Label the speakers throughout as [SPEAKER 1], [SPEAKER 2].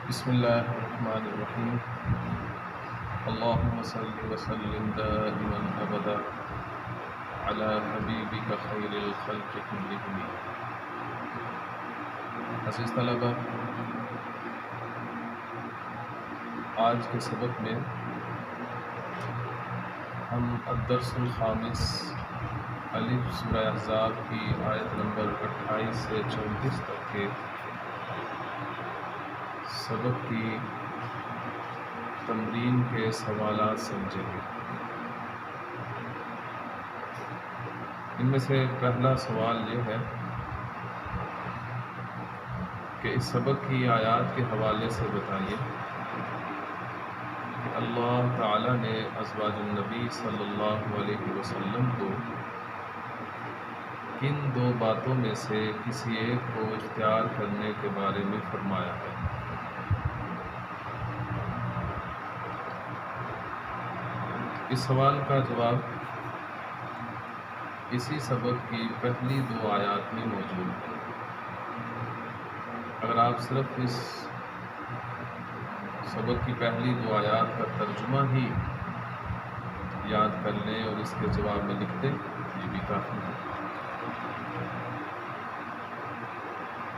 [SPEAKER 1] بسم اللہ الرحمن الرحیم اللہم صلی وسلم دائما ابدا علی حبیبک خیر الخلق کلہم۔ عزیز طلبہ، آج کے سبق میں ہم الدرس الخامس الف سورہ احزاب کی آیت نمبر 28 سے 34 تک کے سبق کی تمرین کے سوالات سمجھیں گے۔ ان میں سے پہلا سوال یہ ہے کہ اس سبق کی آیات کے حوالے سے بتائیے کہ اللہ تعالیٰ نے ازواج النبی صلی اللہ علیہ وسلم کو کن دو باتوں میں سے کسی ایک کو اختیار کرنے کے بارے میں فرمایا ہے؟ اس سوال کا جواب اسی سبق کی پہلی دو آیات میں موجود ہے۔ اگر آپ صرف اس سبق کی پہلی دو آیات کا ترجمہ ہی یاد کر لیں اور اس کے جواب میں لکھ دیں، یہ بھی کافی ہے۔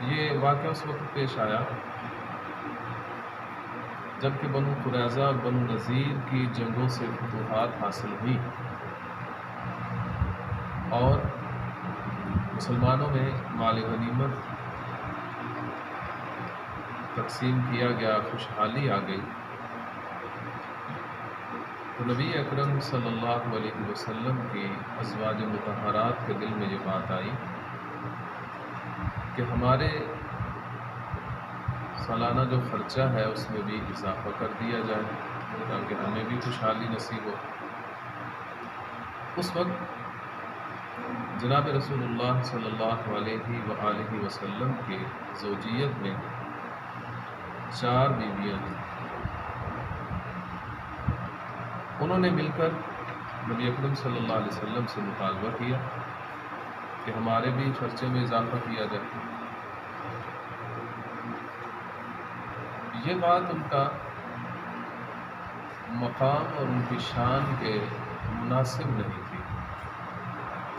[SPEAKER 1] یہ واقعہ اس وقت پیش آیا جبکہ بنو قریظہ اور بنو نذیر کی جنگوں سے فتوحات حاصل ہوئی اور مسلمانوں میں مال غنیمت تقسیم کیا گیا، خوشحالی آ گئی۔ تو نبی اکرم صلی اللہ علیہ وسلم کی ازواج مطہرات کے دل میں یہ بات آئی کہ ہمارے سالانہ جو خرچہ ہے اس میں بھی اضافہ کر دیا جائے تاکہ ہمیں بھی خوشحالی نصیب ہو۔ اس وقت جناب رسول اللہ صلی اللہ علیہ وآلہ وسلم کی زوجیت میں 4 بیویاں تھیں۔ انہوں نے مل کر نبی اکرم صلی اللہ علیہ وسلم سے مطالبہ کیا کہ ہمارے بھی خرچے میں اضافہ کیا جائے۔ یہ بات ان کا مقام اور ان کی شان کے مناسب نہیں تھی۔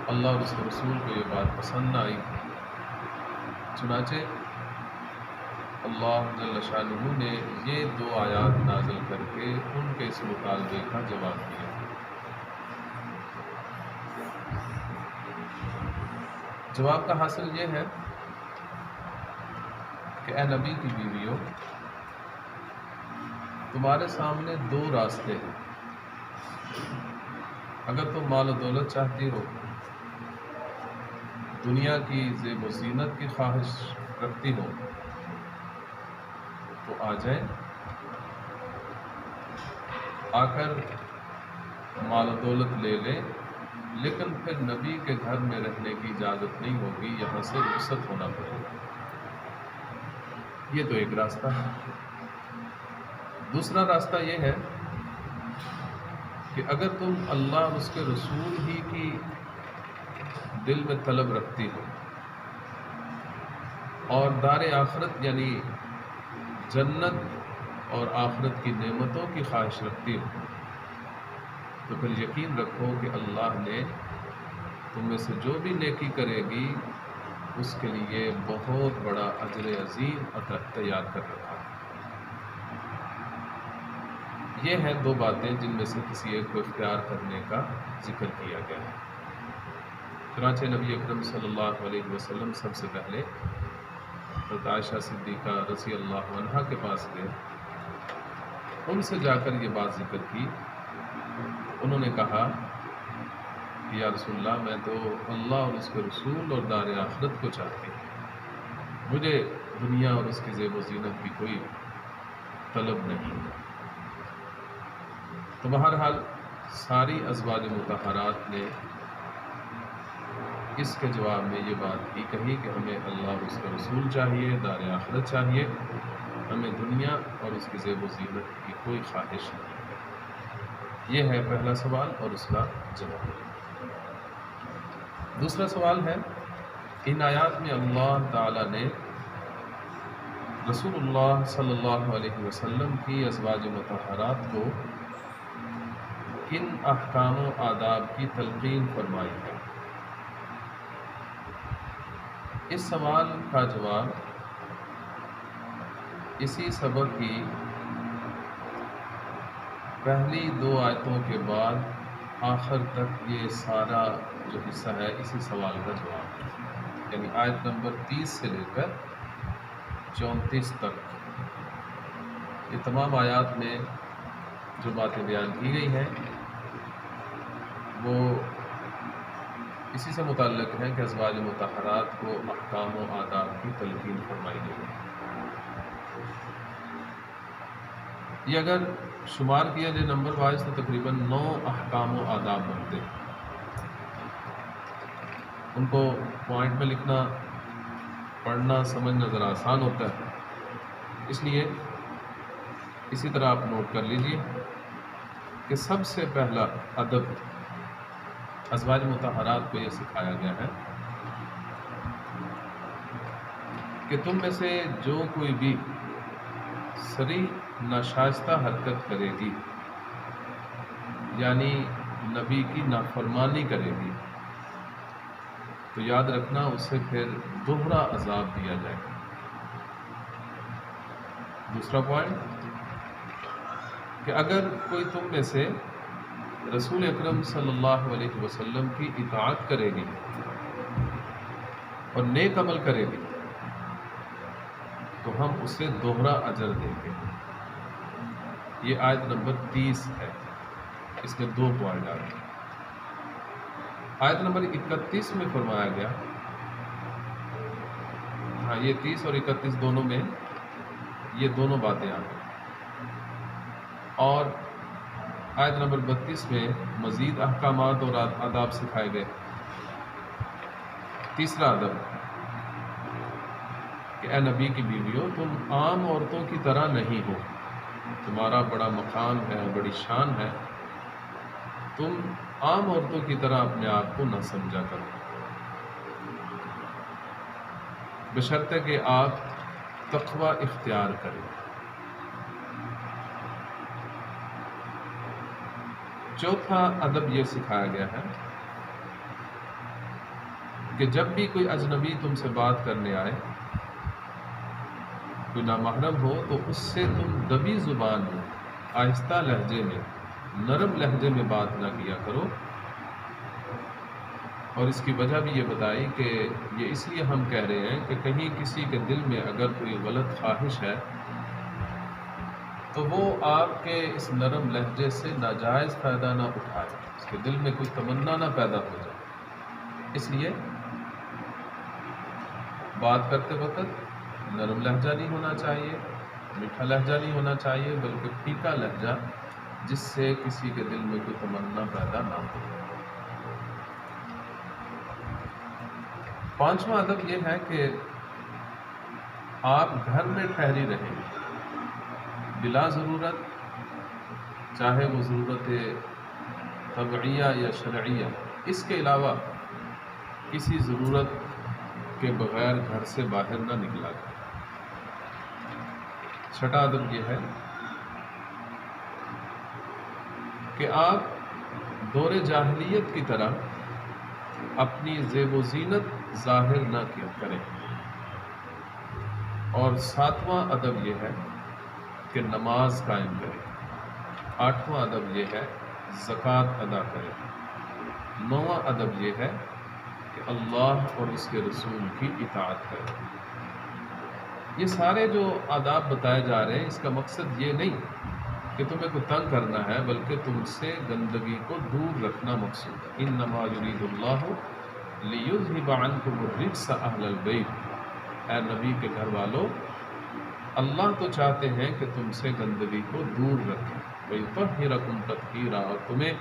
[SPEAKER 1] اللہ اور اس کے رسول کو یہ بات پسند نہ آئی، چنانچہ اللہ جل شانہ نے یہ 2 آیات نازل کر کے ان کے اس مطالبے کا جواب دیا۔ جواب کا حاصل یہ ہے کہ اے نبی کی بیویوں، تمہارے سامنے 2 راستے ہیں۔ اگر تم مال و دولت چاہتی ہو، دنیا کی زیب و زینت کی خواہش رکھتی ہو تو آ جائیں، آ کر مال و دولت لے لیں، لیکن پھر نبی کے گھر میں رہنے کی اجازت نہیں ہوگی، یہاں سے رخصت ہونا پڑے گا۔ یہ تو ایک راستہ ہے۔ دوسرا راستہ یہ ہے کہ اگر تم اللہ اور اس کے رسول ہی کی دل میں طلب رکھتی ہو اور دار آخرت یعنی جنت اور آخرت کی نعمتوں کی خواہش رکھتی ہو، تو پھر یقین رکھو کہ اللہ نے تم میں سے جو بھی نیکی کرے گی اس کے لیے بہت بڑا اجر عظیم تیار کر رکھا ہے۔ یہ ہیں 2 باتیں جن میں سے کسی ایک کو اختیار کرنے کا ذکر کیا گیا ہے۔ چنانچہ نبی اکرم صلی اللہ علیہ وسلم سب سے پہلے حضرت عائشہ صدیقہ رضی اللہ عنہا کے پاس گئے، ان سے جا کر یہ بات ذکر کی۔ انہوں نے کہا کہ یا رسول اللہ، میں تو اللہ اور اس کے رسول اور دار آخرت کو چاہتی ہوں، مجھے دنیا اور اس کی زیب و زینت کی کوئی طلب نہیں ہے۔ تو بہرحال ساری ازواج مطہرات نے اس کے جواب میں یہ بات ہی کہی کہ ہمیں اللہ اور اس کا رسول چاہیے، دار آخرت چاہیے، ہمیں دنیا اور اس کی زیب و زینت کی کوئی خواہش نہیں ہے۔ یہ ہے پہلا سوال اور اس کا جواب۔ دوسرا سوال ہے، ان آیات میں اللہ تعالیٰ نے رسول اللہ صلی اللہ علیہ وسلم کی ازواج مطہرات کو کن احکام و آداب کی تلقین فرمائی ہے؟ اس سوال کا جواب اسی سبق کی پہلی 2 آیتوں کے بعد آخر تک یہ سارا جو حصہ ہے اسی سوال کا جواب ہے، یعنی آیت نمبر 30 سے لے کر 34 تک یہ تمام آیات میں جو باتیں بیان کی گئی ہیں وہ اسی سے متعلق ہیں کہ ازواج مطہرات کو احکام و آداب کی تلقین فرمائی گئی ہے۔ یہ اگر شمار کیا جائے نمبر وائز تو تقریباً 9 احکام و آداب بنتے ہیں۔ ان کو پوائنٹ میں لکھنا، پڑھنا، سمجھنا ذرا آسان ہوتا ہے، اس لیے اسی طرح آپ نوٹ کر لیجئے کہ سب سے پہلا ادب ازواج مطہرات کو یہ سکھایا گیا ہے کہ تم میں سے جو کوئی بھی صریح ناشائستہ حرکت کرے گی، یعنی نبی کی نافرمانی کرے گی، تو یاد رکھنا اسے پھر دوہرا عذاب دیا جائے گا۔ دوسرا پوائنٹ کہ اگر کوئی تم میں سے رسول اکرم صلی اللہ علیہ وسلم کی اطاعت کرے گی اور نیک عمل کرے گی تو ہم اسے دوہرا اجر دیں گے۔ یہ آیت نمبر 30 ہے، اس میں 2 پوائنٹ آ گئے۔ آیت نمبر 31 میں فرمایا گیا، ہاں یہ 30 اور 31 دونوں میں یہ دونوں باتیں آ گئی، اور آیت نمبر 32 میں مزید احکامات اور آداب سکھائے گئے۔ تیسرا ادب کہ اے نبی کی بیویوں، تم عام عورتوں کی طرح نہیں ہو، تمہارا بڑا مقام ہے، بڑی شان ہے، تم عام عورتوں کی طرح اپنے آپ کو نہ سمجھا کرو، بشرطے کہ آپ تقوی اختیار کریں۔ چوتھا ادب یہ سکھایا گیا ہے کہ جب بھی کوئی اجنبی تم سے بات کرنے آئے، کوئی نامحرم ہو، تو اس سے تم دبی زبان میں، آہستہ لہجے میں، نرم لہجے میں بات نہ کیا کرو۔ اور اس کی وجہ بھی یہ بتائی کہ یہ اس لیے ہم کہہ رہے ہیں کہ کہیں کسی کے دل میں اگر کوئی غلط خواہش ہے تو وہ آپ کے اس نرم لہجے سے ناجائز فائدہ نہ اٹھائے، اس کے دل میں کوئی تمنا نہ پیدا ہو جائے۔ اس لیے بات کرتے وقت نرم لہجہ نہیں ہونا چاہیے، میٹھا لہجہ نہیں ہونا چاہیے، بلکہ پھیکا لہجہ جس سے کسی کے دل میں کوئی تمنا پیدا نہ ہو۔ پانچواں ادب یہ ہے کہ آپ گھر میں ٹھہری رہیں بلا ضرورت، چاہے وہ ضرورت طبعیہ یا شرعیہ، اس کے علاوہ کسی ضرورت کے بغیر گھر سے باہر نہ نکلا جائے۔ چھٹا ادب یہ ہے کہ آپ دور جاہلیت کی طرح اپنی زیب و زینت ظاہر نہ کریں۔ اور ساتواں ادب یہ ہے کہ نماز قائم کریں۔ آٹھواں ادب یہ ہے زکوٰۃ ادا کریں۔ نواں ادب یہ ہے کہ اللہ اور اس کے رسول کی اطاعت کریں۔ یہ سارے جو آداب بتائے جا رہے ہیں، اس کا مقصد یہ نہیں کہ تمہیں کو تنگ کرنا ہے، بلکہ تم سے گندگی کو دور رکھنا مقصود ہے۔ انما یرید اللہ لیذھب عنکم الرجس اہل البیت، اے نبی کے گھر والوں، اللہ تو چاہتے ہیں کہ تم سے گندگی کو دور رکھیں، وَيُطَهِّرَكُمْ تَطْهِيرًا، اور تمہیں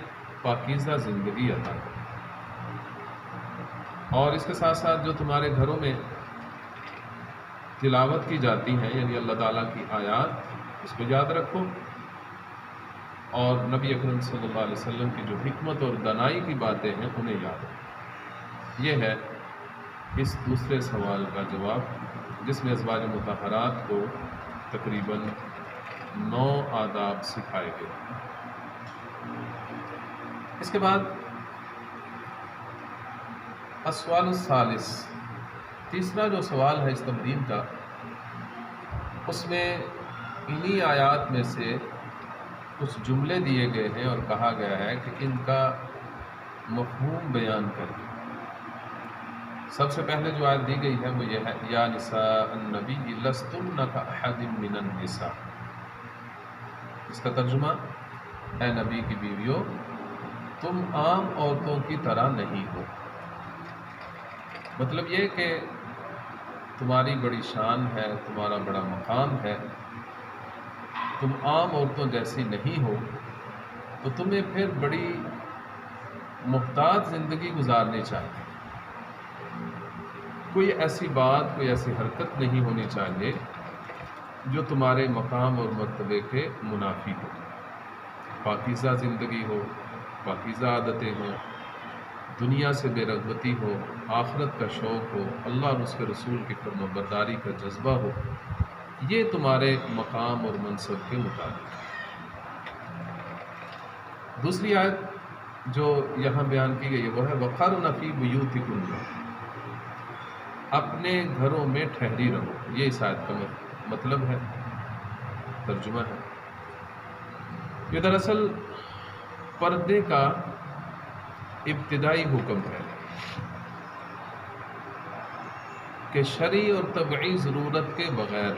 [SPEAKER 1] پاکیزہ زندگی عطا کریں۔ اور اس کے ساتھ ساتھ جو تمہارے گھروں میں تلاوت کی جاتی ہیں، یعنی اللہ تعالیٰ کی آیات، اس کو یاد رکھو، اور نبی اکرم صلی اللہ علیہ وسلم کی جو حکمت اور دانائی کی باتیں ہیں انہیں یاد رکھو۔ یہ ہے اس دوسرے سوال کا جواب جس میں ازواج مطہرات کو تقریباً 9 آداب سکھائے گئے۔ اس کے بعد السؤال الثالث، تیسرا جو سوال ہے اس تمرین کا، اس میں انہی آیات میں سے کچھ جملے دیے گئے ہیں اور کہا گیا ہے کہ ان کا مفہوم بیان کریں۔ سب سے پہلے جو آیت دی گئی ہے وہ یہ ہے، یا نساء النبی لستن کاحد من النساء۔ اس کا ترجمہ، اے نبی کی بیویوں تم عام عورتوں کی طرح نہیں ہو۔ مطلب یہ کہ تمہاری بڑی شان ہے، تمہارا بڑا مقام ہے، تم عام عورتوں جیسی نہیں ہو، تو تمہیں پھر بڑی محتاط زندگی گزارنی چاہیے۔ کوئی ایسی بات، کوئی ایسی حرکت نہیں ہونی چاہیے جو تمہارے مقام اور مرتبے کے منافی ہو۔ پاکیزہ زندگی ہو، پاکیزہ عادتیں ہوں، دنیا سے بے رغبتی ہو، آخرت کا شوق ہو، اللہ اور اس کے رسول کی فرما برداری کا جذبہ ہو، یہ تمہارے مقام اور منصب کے مطابق۔ دوسری آیت جو یہاں بیان کی گئی ہے وہ ہے وقرن فی بیوتکن، اپنے گھروں میں ٹھہری رہو۔ یہ اس آیت کا مطلب ہے، ترجمہ ہے۔ یہ دراصل پردے کا ابتدائی حکم ہے کہ شرعی اور طبعی ضرورت کے بغیر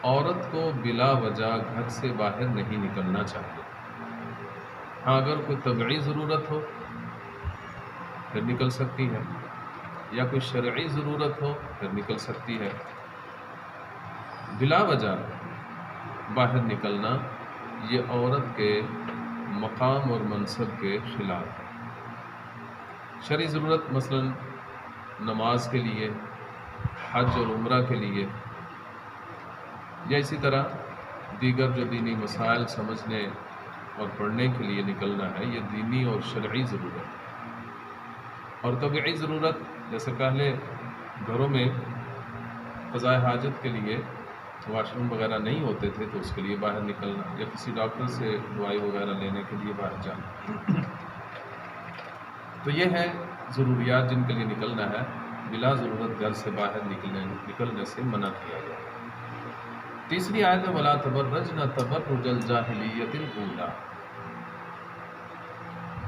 [SPEAKER 1] عورت کو بلا وجہ گھر سے باہر نہیں نکلنا چاہیے۔ ہاں اگر کوئی طبعی ضرورت ہو پھر نکل سکتی ہے، یا کوئی شرعی ضرورت ہو پھر نکل سکتی ہے۔ بلا وجہ باہر نکلنا یہ عورت کے مقام اور منصب کے خلاف ہے۔ شرعی ضرورت مثلا نماز کے لیے، حج اور عمرہ کے لیے، یا اسی طرح دیگر جو دینی مسائل سمجھنے اور پڑھنے کے لیے نکلنا ہے، یہ دینی اور شرعی ضرورت ہے۔ اور طبعی ضرورت جیسے پہلے گھروں میں قضاء حاجت کے لیے واش روم وغیرہ نہیں ہوتے تھے تو اس کے لیے باہر نکلنا، یا کسی ڈاکٹر سے دوائی وغیرہ لینے کے لیے باہر جانا، تو یہ ہے ضروریات جن کے لیے نکلنا ہے۔ بلا ضرورت گھر سے باہر نکلنے سے منع کیا گیا۔ تیسری آیت ہے وَلَا تَبَرَّجْنَ تَبَرُّجَ الْجَاهِلِيَّةِ الْأُولَىٰ۔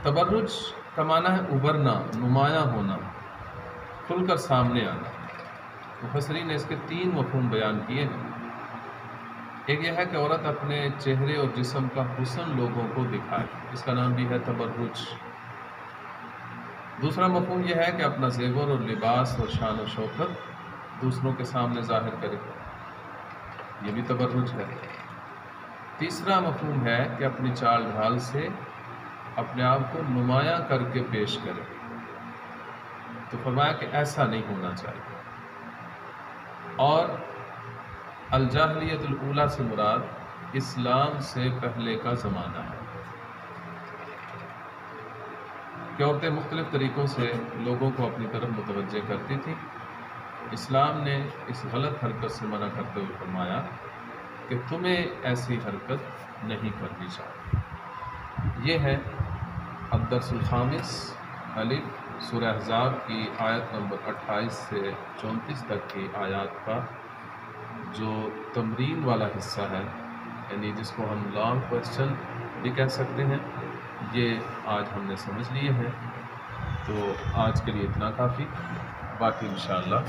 [SPEAKER 1] تبرج کا معنی ہے ابھرنا، نمایاں ہونا، کھل کر سامنے آنا۔ مفسرین نے اس کے 3 مفہوم بیان کیے ہیں۔ ایک یہ ہے کہ عورت اپنے چہرے اور جسم کا حسن لوگوں کو دکھائے، اس کا نام بھی ہے تبرج۔ دوسرا مفہوم یہ ہے کہ اپنا زیور اور لباس اور شان و شوکت دوسروں کے سامنے ظاہر کرے، یہ بھی تبرج ہے۔ تیسرا مفہوم ہے کہ اپنی چال ڈھال سے اپنے آپ کو نمایاں کر کے پیش کرے، تو فرمایا کہ ایسا نہیں ہونا چاہیے۔ اور الجاہلیت الاولیٰ سے مراد اسلام سے پہلے کا زمانہ ہے کہ عورتیں مختلف طریقوں سے لوگوں کو اپنی طرف متوجہ کرتی تھیں۔ اسلام نے اس غلط حرکت سے منع کرتے ہوئے فرمایا کہ تمہیں ایسی حرکت نہیں کرنی چاہیے۔ یہ ہے الدرس الخامس الف سورہ احزاب کی آیت نمبر 28 سے 34 تک کی آیات کا جو تمرین والا حصہ ہے، یعنی جس کو ہم لانگ کوسچن بھی کہہ سکتے ہیں، یہ آج ہم نے سمجھ لیے ہیں۔ تو آج کے لیے اتنا کافی، باقی انشاءاللہ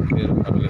[SPEAKER 1] پھر اگلے